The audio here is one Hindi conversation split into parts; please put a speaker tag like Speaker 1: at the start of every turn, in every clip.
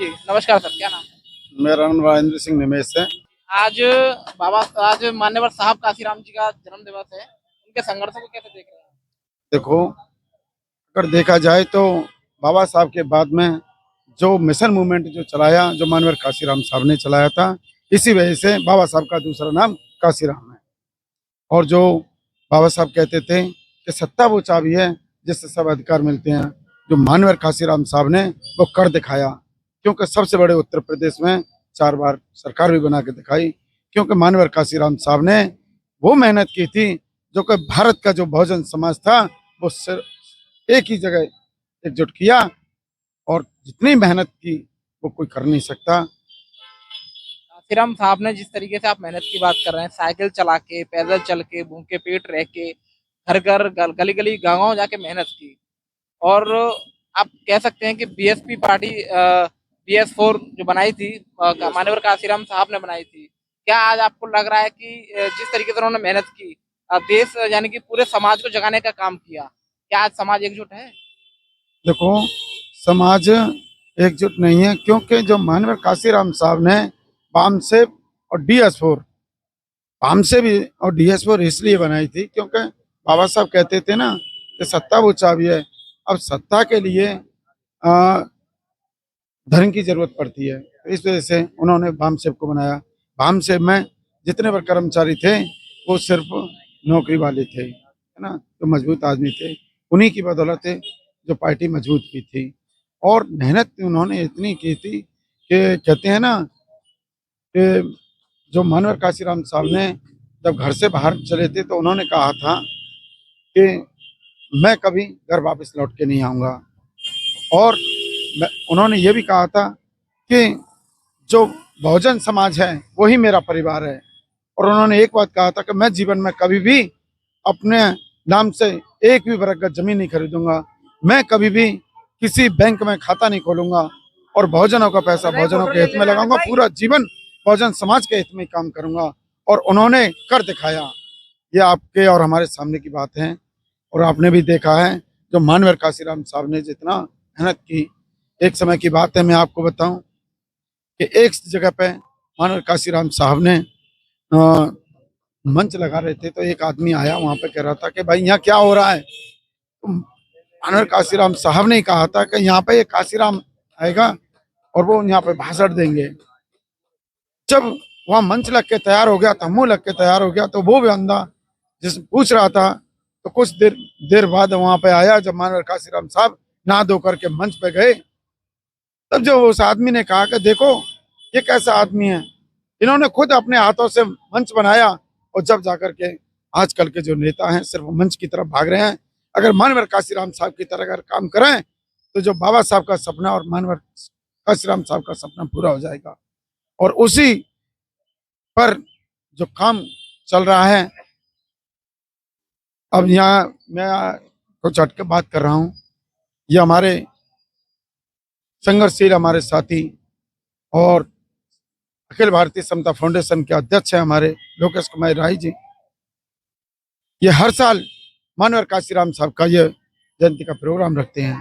Speaker 1: जी, नमस्कार सर, क्या नाम है?
Speaker 2: मेरा नाम राजेंद्र सिंह निमेश है।
Speaker 1: आज बाबा आज मान्यवर साहब काशीराम जी का जन्म दिवस है। उनके संघर्षों को कैसे देख रहे हैं?
Speaker 2: देखो, अगर देखा जाए तो बाबा साहब के बाद में जो मिशन मूवमेंट जो चलाया, जो मानवर काशीराम साहब ने चलाया था, इसी वजह से बाबा साहब का दूसरा नाम काशीराम है। और जो बाबा साहब कहते थे कि सत्ता वो चाबी है जिससे सब अधिकार मिलते हैं, जो मानवर काशीराम साहब ने वो कर दिखाया। क्योंकि सबसे बड़े उत्तर प्रदेश में 4 बार सरकार भी बना के दिखाई। क्योंकि मानवर काशीराम साहब ने वो मेहनत की थी जो कि भारत का जो बहुजन समाज था वो सिर्फ एक ही जगह एकजुट किया, और जितनी मेहनत की वो कोई कर नहीं सकता।
Speaker 1: काशीराम साहब ने जिस तरीके से आप मेहनत की बात कर रहे हैं, साइकिल चला के, पैदल चल के, भूखे पेट रह के, घर घर गली गली गाँव जाके मेहनत की। और आप कह सकते हैं कि बीएसपी पार्टी BS4 जो बनाई थी, मान्यवर काशीराम साहब ने बनाई थी। क्या आज आपको लग रहा है कि जिस तरीके से उन्होंने मेहनत की, देश यानी कि पूरे समाज को जगाने का काम किया, क्या आज समाज एकजुट है?
Speaker 2: देखो, समाज एकजुट नहीं है, क्योंकि जो मानवर काशीराम साहब ने बामसेब और DS4, बामसेब और DS4 इसलिए बनाई थी क्योंकि बाबा साहब कहते थे ना कि सत्ता वो चाबी है। अब सत्ता के लिए धन की जरूरत पड़ती है, तो इस वजह से उन्होंने बामसेब को बनाया। बामसेब में जितने भी कर्मचारी थे वो सिर्फ नौकरी वाले थे, है ना, जो मजबूत आदमी थे। उन्हीं की बदौलत जो पार्टी मजबूत की थी। और मेहनत उन्होंने इतनी की थी कि कहते हैं ना कि जो मानवर काशीराम साहब ने जब घर से बाहर चले थे तो उन्होंने कहा था कि मैं कभी घर वापस लौट के नहीं आऊँगा। और उन्होंने ये भी कहा था कि जो बहुजन समाज है वही मेरा परिवार है। और उन्होंने एक बात कहा था कि मैं जीवन में कभी भी अपने नाम से एक भी बरगद जमीन नहीं खरीदूंगा, मैं कभी भी किसी बैंक में खाता नहीं खोलूंगा, और बहुजनों का पैसा बहुजनों के हित में लगाऊंगा, पूरा जीवन बहुजन समाज के हित में काम करूंगा। और उन्होंने कर दिखाया। ये आपके और हमारे सामने की बात है। और आपने भी देखा है जो मानवर काशीराम साहब ने जितना मेहनत की। एक समय की बात है, मैं आपको बताऊं कि एक जगह पे मानवर काशीराम साहब ने मंच लगा रहे थे, तो एक आदमी आया वहां पे, कह रहा था कि भाई यहाँ क्या हो रहा है। तो मानवर काशीराम साहब ने कहा था कि यहाँ पे ये काशीराम आएगा और वो यहाँ पे भाषण देंगे। जब वहां मंच लग के तैयार हो गया था, मुंह लग के तैयार हो गया, तो वो बंदा जिस पूछ रहा था, तो कुछ देर देर बाद वहां पे आया। जब मानवर काशीराम साहब नहा धो करके मंच पे गए, तब जो उस आदमी ने कहा कि देखो ये कैसा आदमी है, इन्होंने खुद अपने हाथों से मंच बनाया। और जब जाकर के आजकल के जो नेता हैं सिर्फ मंच की तरफ भाग रहे हैं। अगर मानवर काशीराम साहब की तरह अगर काम करें तो जो बाबा साहब का सपना और मानवर काशीराम साहब का सपना पूरा हो जाएगा। और उसी पर जो काम चल रहा है। अब यहाँ मैं कुछ हट के बात कर रहा हूँ। ये हमारे संघर्षशील हमारे साथी और अखिल भारतीय समता फाउंडेशन के अध्यक्ष हैं हमारे लोकेश कुमार राय जी। ये हर साल मानवर काशीराम साहब का ये जयंती का प्रोग्राम रखते हैं।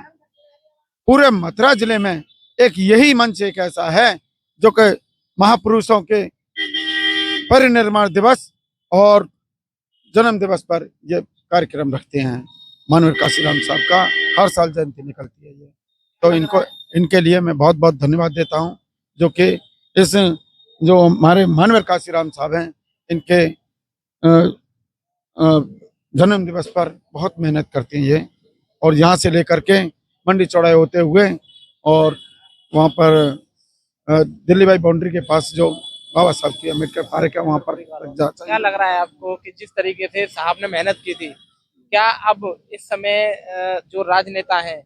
Speaker 2: पूरे मथुरा जिले में एक यही मंच एक ऐसा है जो कि महापुरुषों के परिनिर्वाण दिवस और जन्म दिवस पर ये कार्यक्रम रखते हैं। मानवर काशीराम साहब का हर साल जयंती निकलती है ये। तो इनको इनके लिए मैं बहुत बहुत धन्यवाद देता हूँ, जो कि इस जो हमारे मानवर काशीराम साहब हैं, इनके जन्म दिवस पर बहुत मेहनत करती हैं ये। और यहाँ से लेकर के मंडी चौड़ाई होते हुए और वहाँ पर दिल्ली बाई बाउंड्री के पास जो बाबा साहब की अम्बेडकर पार्क है वहाँ पर जाता
Speaker 1: क्या
Speaker 2: है।
Speaker 1: लग रहा है आपको कि जिस तरीके से साहब ने मेहनत की थी, क्या अब इस समय जो राजनेता है,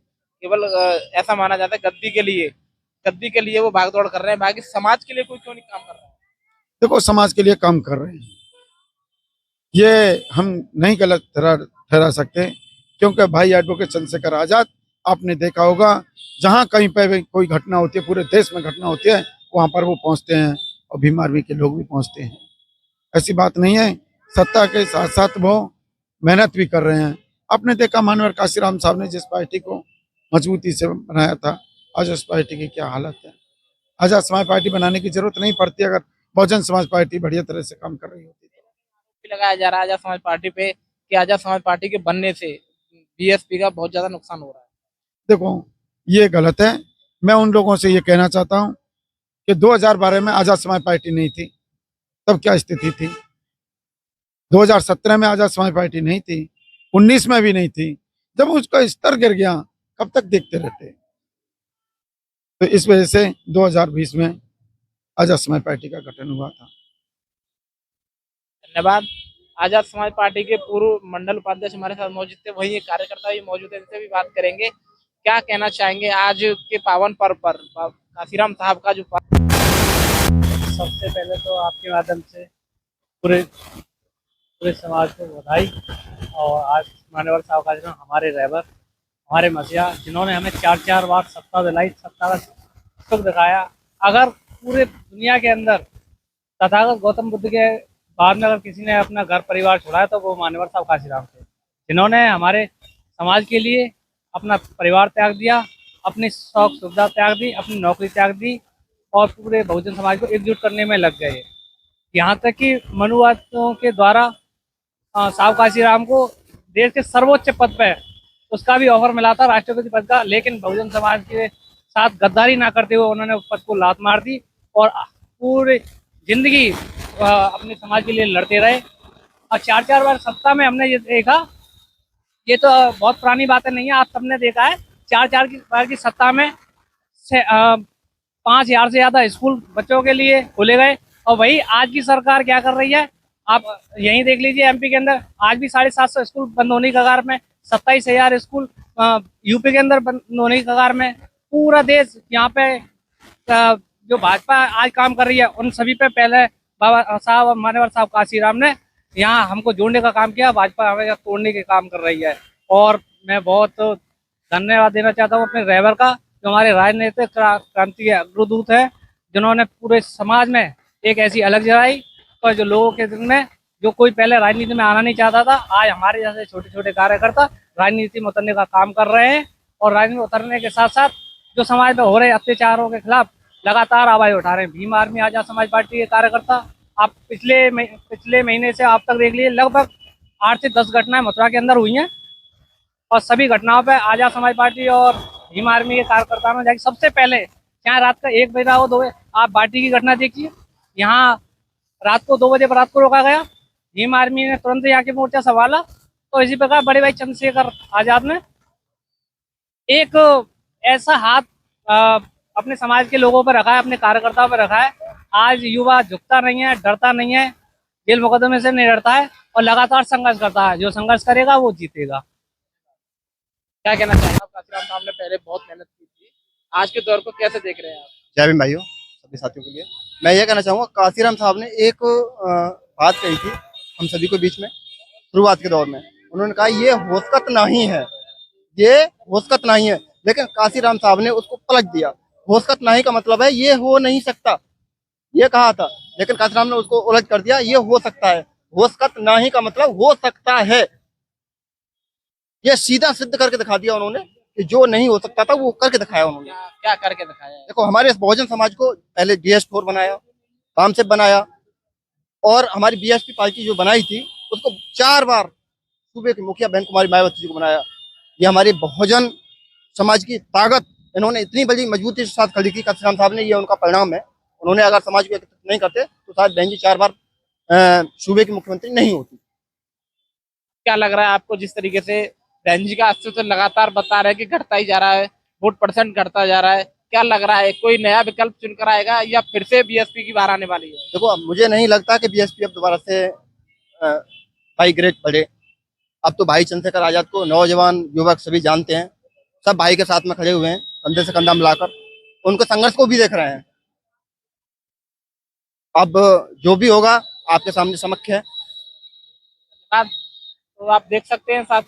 Speaker 1: केवल ऐसा माना जाता है गद्दी के लिए वो भागदौड़ कर रहे हैं, बाकी समाज के लिए कोई क्यों नहीं काम कर रहा है?
Speaker 2: देखो, समाज के लिए काम कर रहे हैं, ये हम नहीं गलत ठहरा सकते। क्योंकि भाई एडवोकेट चंद्रशेखर आजाद, आपने देखा होगा, जहाँ कहीं पे भी कोई घटना होती है, पूरे देश में घटना होती है, वहां पर वो पहुंचते हैं और भीम आर्मी के लोग भी पहुंचते हैं। ऐसी बात नहीं है। सत्ता के साथ साथ वो मेहनत भी कर रहे हैं। आपने देखा मानवर काशीराम साहब ने जिस पार्टी को मजबूती से बनाया था, आज उस पार्टी की क्या हालत है। आजाद समाज पार्टी बनाने की जरूरत नहीं पड़ती अगर बहुजन समाज पार्टी बढ़िया तरह से काम कर रही होती।
Speaker 1: भी लगाया जा रहा है आजाद समाज पार्टी पे कि आजाद समाज पार्टी के बनने से बीएसपी का बहुत ज्यादा नुकसान हो रहा है।
Speaker 2: देखो, ये गलत है। मैं उन लोगों से ये कहना चाहता हूँ कि 2012 में आजाद समाज पार्टी नहीं थी, तब क्या स्थिति थी। 2017 में आजाद समाज पार्टी नहीं थी, 19 में भी नहीं थी। जब उसका स्तर गिर गया, कब तक देखते रहते। तो इस वजह से 2020 में आजाद समाज पार्टी का गठन हुआ था।
Speaker 1: धन्यवाद। आजाद समाज पार्टी के पूर्व मंडल उपाध्यक्ष हमारे साथ मौजूद थे, वही एक कार्यकर्ता भी मौजूद है, इनसे भी बात करेंगे। क्या कहना चाहेंगे आज के पावन पर्व पर काशीराम साहब का जो
Speaker 3: सबसे पहले तो आपके माध्यम से पूरे पूरे समाज को बधाई। और आज मान्यवर साहब का हमारे रहबर, हमारे मसीहा, जिन्होंने हमें 4 बार सत्ता दिलाई, सत्ता का सुख दिखाया। अगर पूरे दुनिया के अंदर तथागत गौतम बुद्ध के बाद में अगर किसी ने अपना घर परिवार छोड़ा तो वो मान्यवर साहब काशीराम थे, जिन्होंने हमारे समाज के लिए अपना परिवार त्याग दिया, अपनी शौक सुविधा त्याग दी, अपनी नौकरी त्याग दी और पूरे बहुजन समाज को एकजुट करने में लग गए। यहाँ तक कि मनुवादियों के द्वारा साहब काशीराम को देश के सर्वोच्च पद पे उसका भी ऑफर मिला था, राष्ट्रपति पद का, लेकिन बहुजन समाज के साथ गद्दारी ना करते हुए उन्होंने उस पद को लात मार दी और पूरी जिंदगी अपने समाज के लिए लड़ते रहे। और 4 बार सत्ता में हमने ये देखा, ये तो बहुत पुरानी बातें नहीं है, आप सबने देखा है 4 बार की सत्ता में 5,000 से ज्यादा स्कूल बच्चों के लिए खोले गए। और वही आज की सरकार क्या कर रही है, आप यहीं देख लीजिए, एमपी के अंदर आज भी 750 स्कूल बंद होने की कगार में, 27,000 स्कूल यूपी के अंदर बंद होने की कगार में। पूरा देश यहाँ पे जो भाजपा आज काम कर रही है, उन सभी पे पहले बाबा साहब और मान्यवर साहब काशीराम ने यहाँ हमको जोड़ने का काम किया, भाजपा हमें तोड़ने के काम कर रही है। और मैं बहुत धन्यवाद देना चाहता हूँ अपने ड्राइवर का, जो हमारे राजनीतिक क्रांति के अग्रदूत है, जिन्होंने पूरे समाज में एक ऐसी अलग जलाई और जो लोगों के दिल में, जो कोई पहले राजनीति में आना नहीं चाहता था, आज हमारे जैसे छोटे छोटे कार्यकर्ता राजनीति में उतरने का काम कर रहे हैं। और राजनीति में उतरने के साथ साथ जो समाज में हो रहे अत्याचारों के खिलाफ लगातार आवाज उठा रहे हैं। भीम आर्मी आजाद समाज पार्टी के कार्यकर्ता, आप पिछले महीने से आप तक देख लीजिए, लगभग 8 से 10 घटनाएं मथुरा के अंदर हुई हैं और सभी घटनाओं पे आजाद समाज पार्टी और भीम आर्मी के कार्यकर्ताओं ने जाके सबसे पहले, चाहे रात का 1 बजे हो 2 बजे, आप बाटी की घटना देखिए, यहाँ रात को 2 बजे रात को रोका गया, भीम आर्मी ने तुरंत यहाँ के मोर्चा संभाला। तो इसी प्रकार बड़े भाई चंद्रशेखर आजाद ने एक ऐसा हाथ अपने समाज के लोगों पर रखा है, अपने कार्यकर्ताओं पर रखा है। आज युवा झुकता नहीं है, डरता नहीं है, जेल मुकदमे से नहीं डरता है और लगातार संघर्ष करता है। जो संघर्ष करेगा वो जीतेगा।
Speaker 1: क्या कहना चाहेंगे आप? काशीराम साहब ने पहले बहुत मेहनत की थी, आज के दौर को कैसे देख रहे हैं आप?
Speaker 4: जय भीम भाइयों, सभी साथियों के लिए मैं ये कहना चाहूँगा, काशीराम साहब ने एक बात कही थी हम सभी को बीच में शुरुआत के दौर में। उन्होंने कहा ये होशकत नहीं है, ये होशकत नहीं है, लेकिन काशीराम साहब ने उसको पलट दिया। होशकत नहीं का मतलब है ये हो नहीं सकता, ये कहा था, लेकिन काशीराम ने उसको उलट कर दिया, ये हो सकता है। होशकत नहीं का मतलब हो सकता है, ये सीधा सिद्ध करके दिखा दिया उन्होंने कि जो नहीं हो सकता था वो करके दिखाया उन्होंने।
Speaker 1: क्या करके दिखाया है?
Speaker 4: देखो, हमारे बहुजन समाज को पहले DS4 बनाया, कामसेप बनाया, और हमारी BSP पार्टी जो बनाई थी उसको 4 बार सूबे की मुखिया बहन कुमारी मायावती जी को बनाया। ये हमारी बहुजन समाज की ताकत इन्होंने इतनी बड़ी मजबूती के साथ खड़ी की काशीराम साहब ने, ये उनका परिणाम है। उन्होंने अगर समाज को एकत्रित नहीं करते तो शायद बहन जी 4 बार सूबे की मुख्यमंत्री नहीं होती।
Speaker 1: क्या लग रहा है आपको, जिस तरीके से बहन जी का अस्तित्व लगातार बता रहे हैं कि घटता ही जा रहा है, वोट परसेंट घटता जा रहा है, क्या लग रहा है कोई नया विकल्प चुनकर आएगा या फिर से बीएसपी की बार आने वाली है?
Speaker 4: देखो, अब मुझे नहीं लगता कि BSP अब दोबारा से भाई ग्रेड बढ़े। अब तो भाई चंद्रशेखर आजाद को नौजवान युवक सभी जानते हैं, सब भाई के साथ में खड़े हुए हैं, कंधे से कंधा मिलाकर उनके संघर्ष को भी देख रहे हैं। अब जो भी होगा आपके सामने समक्ष है।
Speaker 1: तो आप देख सकते हैं साथियों,